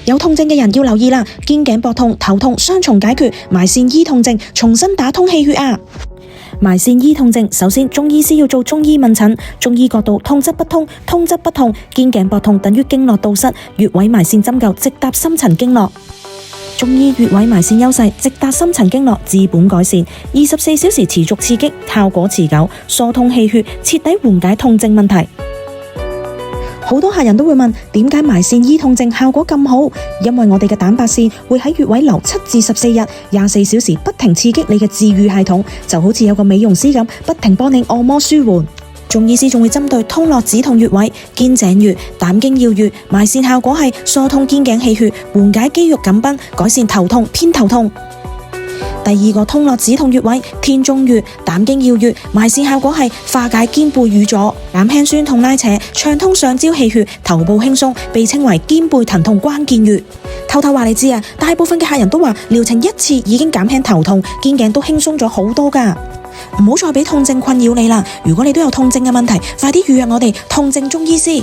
有痛症嘅人要留意啦，肩頸膊痛、頭痛雙重解決，埋線醫痛症，重新打通氣血啊！埋線醫痛症，首先中醫師要做中醫問診，中醫角度痛則不通，通則不痛，肩頸膊痛等於經絡堵塞，穴位埋線針灸直達深層經絡。中醫穴位埋線優勢，直達深層經絡，治本改善，24小時持續刺激，效果持久，疏通氣血，徹底緩解痛症問題。好多客人都會問，點解埋線醫痛症效果咁好？因為我哋嘅蛋白線會喺穴位留7至14日，24小時不停刺激你嘅治癒系統，就好似有個美容師咁，不停幫你按摩舒緩。中醫師仲會針對通絡止痛穴位、肩井穴、膽經要穴埋線，效果係疏通肩頸氣血，緩解肌肉緊繃，改善頭痛、偏頭痛。第二個通絡止痛穴位天中穴、膽經要穴埋線，效果係化解肩背瘀阻，減輕酸痛拉扯，暢通上焦氣血，頭部輕鬆，被稱為肩背疼痛關鍵穴。偷偷話你知啊，大部分嘅客人都話療程1次已經減輕頭痛，肩頸都輕鬆咗好多㗎。唔好再俾痛症困擾你啦！如果你都有痛症嘅問題，快啲預約我哋痛症中醫師。